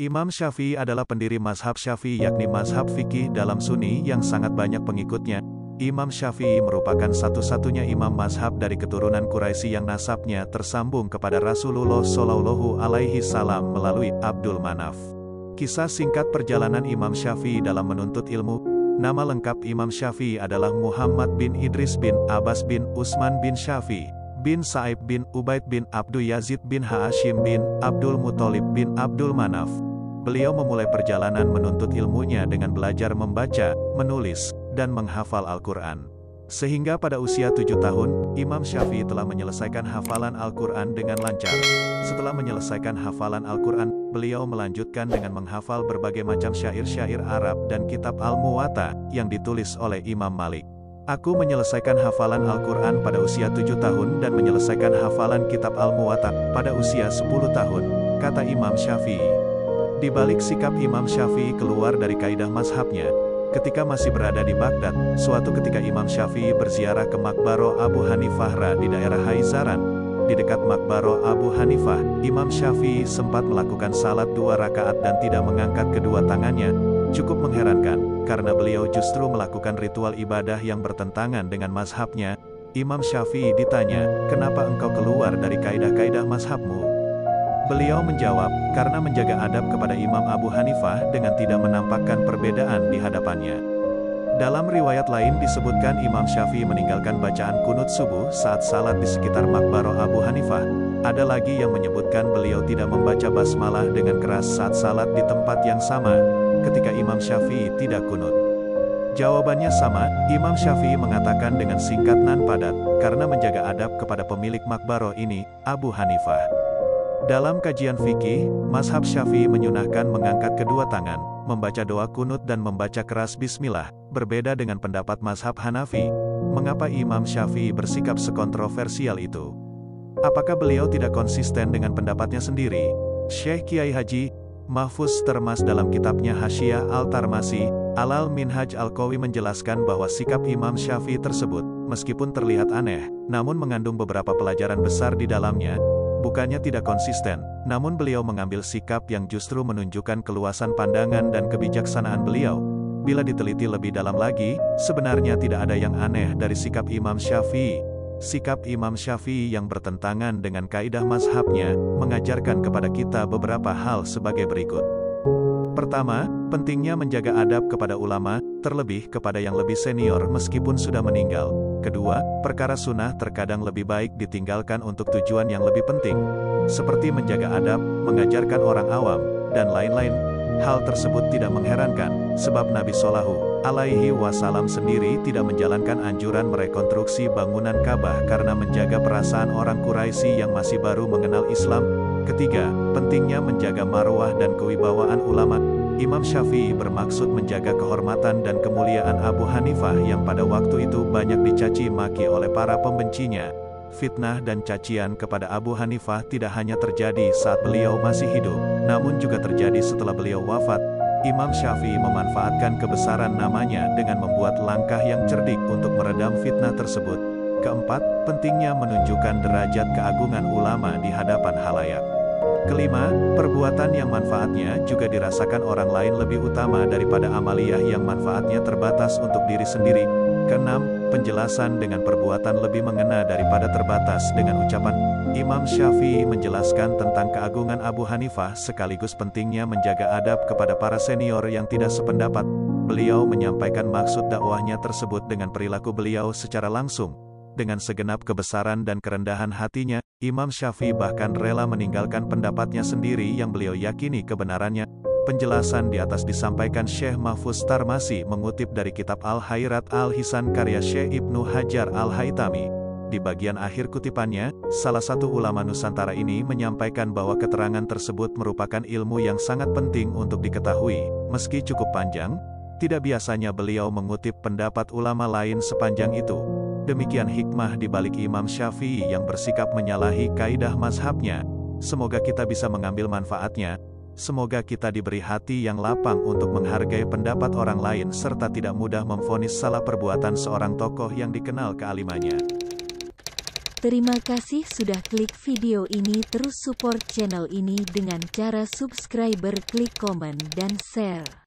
Imam Syafi'i adalah pendiri mazhab Syafi'i yakni mazhab fikih dalam Sunni yang sangat banyak pengikutnya. Imam Syafi'i merupakan satu-satunya imam mazhab dari keturunan Quraisy yang nasabnya tersambung kepada Rasulullah Shallallahu Alaihi Wasallam melalui Abdul Manaf. Kisah singkat perjalanan Imam Syafi'i dalam menuntut ilmu. Nama lengkap Imam Syafi'i adalah Muhammad bin Idris bin Abbas bin Utsman bin Syafi'i bin Sa'ib bin Ubaid bin Abdul Yazid bin Hashim bin Abdul Muthalib bin Abdul Manaf. Beliau memulai perjalanan menuntut ilmunya dengan belajar membaca, menulis, dan menghafal Al-Quran. Sehingga pada usia 7 tahun, Imam Syafi'i telah menyelesaikan hafalan Al-Quran dengan lancar. Setelah menyelesaikan hafalan Al-Quran, beliau melanjutkan dengan menghafal berbagai macam syair-syair Arab dan kitab Al-Muwatta yang ditulis oleh Imam Malik. Aku menyelesaikan hafalan Al-Quran pada usia 7 tahun dan menyelesaikan hafalan kitab Al-Muwatta pada usia 10 tahun, kata Imam Syafi'i. Di balik sikap Imam Syafi'i keluar dari kaidah mazhabnya, ketika masih berada di Baghdad, suatu ketika Imam Syafi'i berziarah ke Maqbarah Abu Hanifah di daerah Haizaran. Di dekat Maqbarah Abu Hanifah, Imam Syafi'i sempat melakukan salat 2 rakaat dan tidak mengangkat kedua tangannya. Cukup mengherankan, karena beliau justru melakukan ritual ibadah yang bertentangan dengan mazhabnya. Imam Syafi'i ditanya, "Kenapa engkau keluar dari kaidah-kaidah mazhabmu?" Beliau menjawab, karena menjaga adab kepada Imam Abu Hanifah dengan tidak menampakkan perbedaan di hadapannya. Dalam riwayat lain disebutkan Imam Syafi'i meninggalkan bacaan kunut subuh saat salat di sekitar Maqbarah Abu Hanifah. Ada lagi yang menyebutkan beliau tidak membaca basmalah dengan keras saat salat di tempat yang sama, ketika Imam Syafi'i tidak kunut. Jawabannya sama, Imam Syafi'i mengatakan dengan singkat nan padat, karena menjaga adab kepada pemilik Maqbarah ini, Abu Hanifah. Dalam kajian fikih, mazhab Syafi'i menyunahkan mengangkat kedua tangan, membaca doa kunut dan membaca keras bismillah, berbeda dengan pendapat mazhab Hanafi. Mengapa Imam Syafi'i bersikap sekontroversial itu? Apakah beliau tidak konsisten dengan pendapatnya sendiri? Syekh Kiai Haji Mahfuz Termas dalam kitabnya Hasyiah Al-Tarmasi, Alal Minhaj Al-Qawi menjelaskan bahwa sikap Imam Syafi'i tersebut, meskipun terlihat aneh, namun mengandung beberapa pelajaran besar di dalamnya. Bukannya tidak konsisten, namun beliau mengambil sikap yang justru menunjukkan keluasan pandangan dan kebijaksanaan beliau. Bila diteliti lebih dalam lagi, sebenarnya tidak ada yang aneh dari sikap Imam Syafi'i. Sikap Imam Syafi'i yang bertentangan dengan kaidah mazhabnya, mengajarkan kepada kita beberapa hal sebagai berikut. Pertama, pentingnya menjaga adab kepada ulama, terlebih kepada yang lebih senior meskipun sudah meninggal. Kedua, perkara sunnah terkadang lebih baik ditinggalkan untuk tujuan yang lebih penting, seperti menjaga adab, mengajarkan orang awam, dan lain-lain. Hal tersebut tidak mengherankan, sebab Nabi Shallallahu Alaihi Wasallam sendiri tidak menjalankan anjuran merekonstruksi bangunan Ka'bah karena menjaga perasaan orang Quraisy yang masih baru mengenal Islam. Ketiga, pentingnya menjaga marwah dan kewibawaan ulama. Imam Syafi'i bermaksud menjaga kehormatan dan kemuliaan Abu Hanifah yang pada waktu itu banyak dicaci maki oleh para pembencinya. Fitnah dan cacian kepada Abu Hanifah tidak hanya terjadi saat beliau masih hidup, namun juga terjadi setelah beliau wafat. Imam Syafi'i memanfaatkan kebesaran namanya dengan membuat langkah yang cerdik untuk meredam fitnah tersebut. Keempat, pentingnya menunjukkan derajat keagungan ulama di hadapan halayak. Kelima, perbuatan yang manfaatnya juga dirasakan orang lain lebih utama daripada amaliyah yang manfaatnya terbatas untuk diri sendiri. Keenam, penjelasan dengan perbuatan lebih mengena daripada terbatas dengan ucapan. Imam Syafi'i menjelaskan tentang keagungan Abu Hanifah sekaligus pentingnya menjaga adab kepada para senior yang tidak sependapat. Beliau menyampaikan maksud dakwahnya tersebut dengan perilaku beliau secara langsung. Dengan segenap kebesaran dan kerendahan hatinya, Imam Syafi'i bahkan rela meninggalkan pendapatnya sendiri yang beliau yakini kebenarannya. Penjelasan di atas disampaikan Syekh Mahfuz Tarmasi mengutip dari kitab Al-Hayrat Al-Hisan karya Syekh Ibnu Hajar Al-Haytami. Di bagian akhir kutipannya, salah satu ulama Nusantara ini menyampaikan bahwa keterangan tersebut merupakan ilmu yang sangat penting untuk diketahui. Meski cukup panjang, tidak biasanya beliau mengutip pendapat ulama lain sepanjang itu. Demikian hikmah di balik Imam Syafi'i yang bersikap menyalahi kaidah mazhabnya. Semoga kita bisa mengambil manfaatnya. Semoga kita diberi hati yang lapang untuk menghargai pendapat orang lain serta tidak mudah memvonis salah perbuatan seorang tokoh yang dikenal kealimannya. Terima kasih sudah klik video ini. Terus support channel ini dengan cara subscribe, klik komen dan share.